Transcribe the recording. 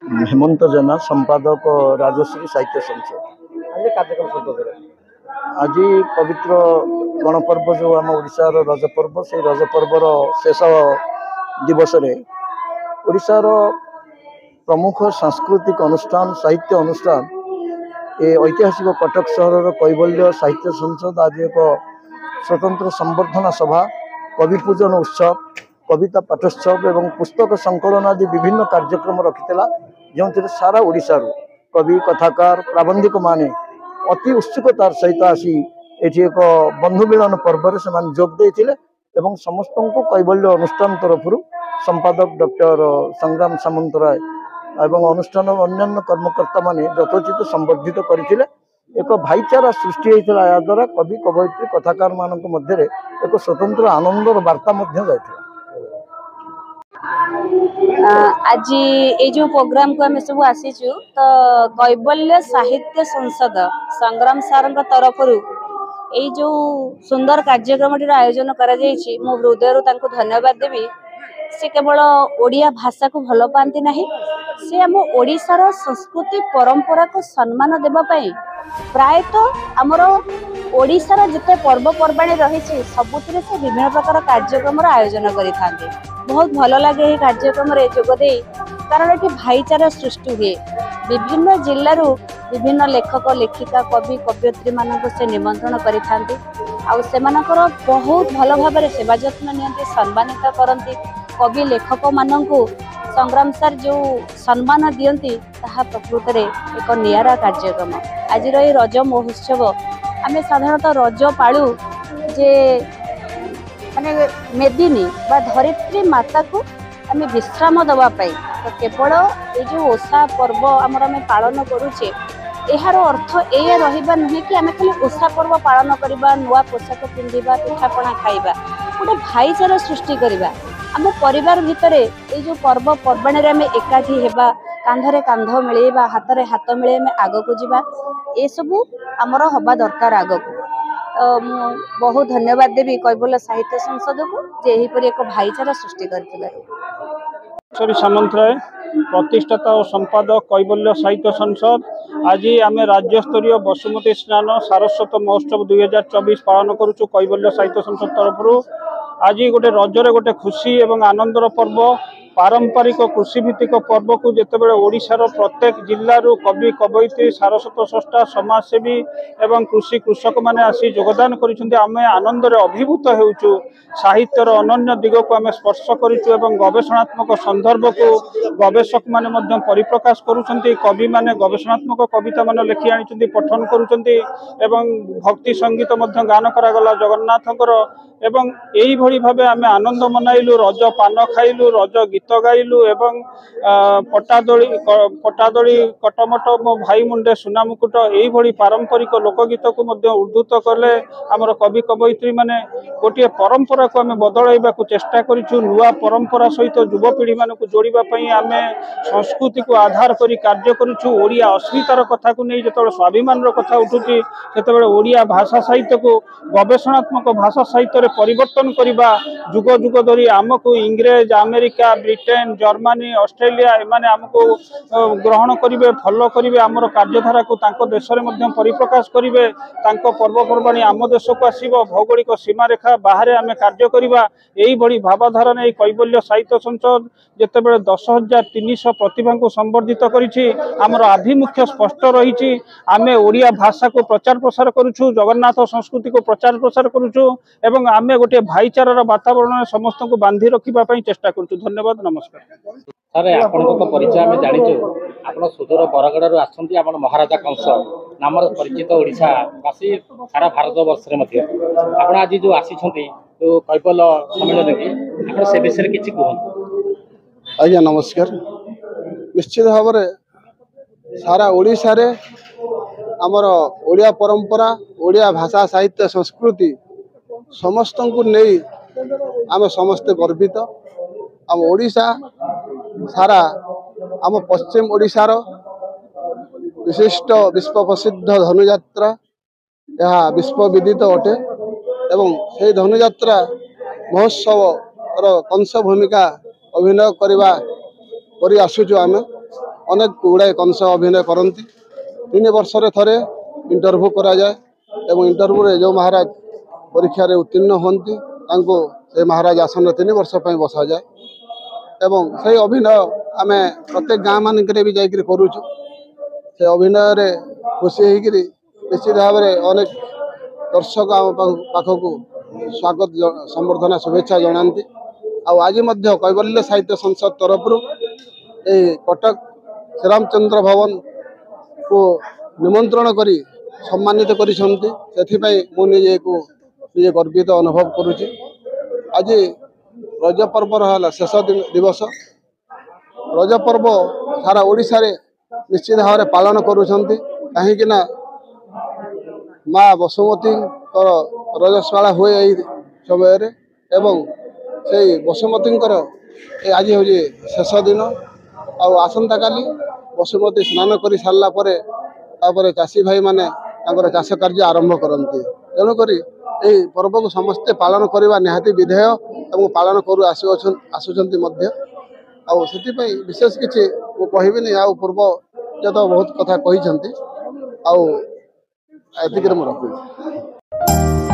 हेमंत जेना संपादक राजश्री साहित्य संसद। आज कार्यक्रम संपर्क आज पवित्र गणपर्व जो आम ओडिशार रजपर्व से रजपर्वर शेष दिवस ओडिशार प्रमुख सांस्कृतिक अनुष्ठान साहित्य अनुष्ठान ए ऐतिहासिक कटक सहर कैवल्य साहित्य संसद आज एक स्वतंत्र संवर्धना सभा कवि पूजन उत्सव कविता पाठोत्सव एवं पुस्तक संकलन आदि विभिन्न कार्यक्रम रखिला जो सारा ओडिशा कवि कथाकार प्राबंधिक माने अति उत्सुकतार सहित आसी एठी एक बंधु मिलन पर्व से जोग देते एवं समस्त को कैवल्य अनुष्ठान तरफ संपादक डॉक्टर संग्राम सामंतराय एवं अनुष्ठान अन्य कर्मकर्ता माने यथोचित संबर्धित करथिले। एक भाईचारा सृष्टि होता या द्वारा कवि कवयित्री कथाकार मान मध्य एक स्वतंत्र आनंदर वार्ता जाइथिला। आज ये जो प्रोग्राम को आम सब आसीचु तो कैवल्य साहित्य संसद संग्राम सार तरफ ये जो सुंदर कार्यक्रम आयोजन करा जायछि मो हृदय धन्यवाद देवी। से केवल ओडिया भाषा को भल पाती ना से आम ओडिशार संस्कृति परंपरा को सम्मान देबा पई प्रायतः आमर ओडिशार जिते पर्वपर्वाणी रही सबुथिरे से विभिन्न प्रकार कार्यक्रम आयोजन करिथांते। बहुत भल लगे ये कार्यक्रम जोगदे कारण ये भाईचारा सृष्टि हुए। विभिन्न जिल्लारू विभिन्न लेखक लेखिका कवि कवयित्री मानक से निमंत्रण करिथांते आउ सेमानकर बहुत भल भाव सेवा जत्न नियंती सम्मानित करती। कवि लेखक मानकु संग्राम सर जो सम्मान दियंती ताहा प्रकृत रे एक नियारा कार्यक्रम। आज ये रज महोत्सव आमे साधारणतः रज पालू जे माने मेदिनी बा धरित्री माता को आम विश्राम दवा पाई तो केवल ये जो ओषा पर्व आमर आम पालन करुचे यार अर्थ ये रहा नुहे कि आम खाली ओषा पर्व पालन करवा नुआ पोशाक पिंधा पिठापଣା खाइबा गोटे भाईचारा सृष्टि करवा आम परिवार भितर ये जो पर्व पर्वाणी आम एकाठी हेबा कांधरे कांध मिलेबा हाथ में हाथ मिले आम आग को जा ये सबू आमर हवा दरकार आग को। तो बहुत धन्यवाद देवी कैवल्य साहित्य संसद को जेहीपर एक भाईचारा सृष्टि कर सामंतराय प्रतिष्ठाता और संपादक कैवल्य साहित्य संसद। आज आम राज्य स्तरीय बसुमती स्नान सारस्वत महोत्सव 2024 पालन करुचु कैवल्य साहित्य संसद तरफ। आज गोटे रजरे गोटे खुशी एवं आनंदर पर्व पारंपरिक कृषि भित्तिक पर्व को जितेबाला ओडिशार प्रत्येक जिल्लारू कवि कवयित्री सारस्वत स्रष्टा समाजसेवी एवं कृषि कृषक मैंने आसी योगदान करिसेंति आमे आनंद रे अभिभूत हेउचु। साहित्यर अनन्य दिग को आमे स्पर्श करिचु एवं गवेषणात्मक संदर्भ को गवेषक माने मध्यम परिप्रकाश करुचंती। कवि माने गवेषणात्मक कविता मान लिखि आनिचंती पठन करुचंती एवं भक्ति संगीत मध्य गान करागला जगन्नाथकर एवं यही भली भाबे आमे आनंद मनाइलु। रज पान खाइलु रज गीत गाइलु एवं पटादोली कटमट मो भाई मुंडे सुना मुकुट यही भली पारंपरिक लोकगीत को मध्य उद्धृत कले आमर कवि कवयित्री माने गोटे परंपरा को आमे बदलाइबा को चेष्टा करिछु। नुआ परंपरा सहित युवपीढ़ी मानक जोड़िबा पई आमे संस्कृति को आधार करी कार्य करिछु। ओडिया अस्मितार कथा को नहीं जतबे स्वाभिमान कथा उठुची सेतबे ओडिया भाषा साहित्य को गवेषणात्मक भाषा साहित्य रे परिवर्तन करिबा जुग जुग धरी आमको इंग्रेज अमेरिका ब्रिटेन जर्मनी ऑस्ट्रेलिया एमाने आमको ग्रहण करिवे फॉलो करिवे आमर कार्यधारा को तांको देश रे मध्यम परिप्रकाश करिवे तांको पर्वपर्वाणी आम देश को आसीबो भौगोलिक सीमा रेखा बाहर आमे कार्य करिबा एही भली भावधारा नै कैवल्य साहित्य संसद जेतेबेले 10,300 प्रतिभा को संवर्धित करिछि। आमर आभिमुख्य स्पष्ट रहिछि आमे ओडिया भाषा को प्रचार प्रसार करूछु जगन्नाथ संस्कृति को प्रचार प्रसार करूछु एवं आमे गोटे भाईचारार वातावरण समस्त को बांधी रखिबा पई चेष्टा करूछु। धन्यवाद नमस्कार। सर आपनको परिचय आम जानिछु आपण सुदूर बरगड़ू आसछन्ती आपण महाराजा कंस नाम परिचित ओडिशा बासी सारा भारत वर्ष रे मध्य आपण आज जो आसीछन्ती तो कैवल्य सम्मेलन की आपण से विषय किछि कहन। आज्ञा नमस्कार। निश्चित भाव सारा ओडिशा रे आमर ओडिया परंपरा ओडिया भाषा साहित्य संस्कृति समस्त को नहीं आम समस्ते गर्वित। आम ओडिशा सारा आम पश्चिम ओडिशार विशिष्ट विश्व प्रसिद्ध धनुयात्रा यह विश्व विदित अटे एवं से धनुयात्रा महोत्सव कंस भूमिका अभिनय करवा आसुचु आम ଅନେକ ଗୁଡ଼ାଏ କଂସ ଅଭିନୟ କରନ୍ତି। 3 ବର୍ଷରେ ଥରେ ଇଣ୍ଟରଭ୍ୟୁ କରାଯାଏ ଏବଂ ଇଣ୍ଟରଭ୍ୟୁରେ ଯେଉଁ ମହାରାଜ ପରୀକ୍ଷାରେ ଉତ୍ତୀର୍ଣ୍ଣ ହୁଅନ୍ତି ତାଙ୍କୁ ସେ ମହାରାଜ ଆସନରେ 3 ବର୍ଷ ପାଇଁ ବସାଯାଏ ଏବଂ ସେହି ଅଭିନୟ ଆମେ ପ୍ରତ୍ୟେକ ଗାଁ ମାନଙ୍କରେ ବି ଯାଇକରି କରୁଛୁ। ସେ ଅଭିନୟରେ ଖୁସି ହେଇକରି ନିଶ୍ଚିତ ଭାବରେ ଅନେକ ଦର୍ଶକ ଆମ ପାଖକୁ ସ୍ୱାଗତ ସମ୍ବର୍ଦ୍ଧନା शुभेच्छा ଜଣାନ୍ତି। ଆଉ ଆଜି ମଧ୍ୟ କୈବଲ୍ୟ ସାହିତ୍ୟ ସଂସଦ ତରଫରୁ ଏହି କଟକ ଶ୍ରୀରାମଚନ୍ଦ୍ର ଭବନକୁ ନିମନ୍ତ୍ରଣ କରି ସମ୍ମାନିତ କରିଛନ୍ତି। ସେଥିପାଇଁ ମୁଁ ନିଜେ ଗର୍ବିତ ଅନୁଭବ କରୁଛି। ଆଜି ରଜ ପର୍ବର ହେଲା ଶେଷ ଦିବସ। ରଜ ପର୍ବ ସାରା ଓଡ଼ିଶାରେ ନିଶ୍ଚିତ ଭାବରେ ପାଳନ କରୁଛନ୍ତି। କାହିଁକିନା ମା ବସୁମତୀଙ୍କର ରଜସ୍ୱାଳା ହୁଏ ଏହି ସମୟରେ ଏବଂ ସେଇ ବସୁମତୀଙ୍କର ଆଜି ହେଉଛି ଶେଷ ଦିନ। ଆଉ ଆସନ୍ତାକାଲି ବସୁମତୀ ସ୍ନାନ କରି ସାରିଲା ପରେ ତାପରେ ଚାଷୀ ଭାଇମାନେ ତାଙ୍କର ଚାଷ କାର୍ଯ୍ୟ ଆରମ୍ଭ କରନ୍ତି। ତେଣୁକରି ଏହି ପର୍ବକୁ ସମସ୍ତେ ପାଳନ କରିବା ନିହାତି ବିଧେୟ ଏବଂ ପାଳନ ଆସୁଛନ୍ତି ମଧ୍ୟ। ଆଉ ସେଥିପାଇଁ ବିଶେଷ କିଛି ମୁଁ କହିବିନି। ଆଉ ପୂର୍ବ ତ ବହୁତ କଥା କହିଛନ୍ତି। ଆଉ ଏତିକିରେ ମୁଁ ରଖୁଛି।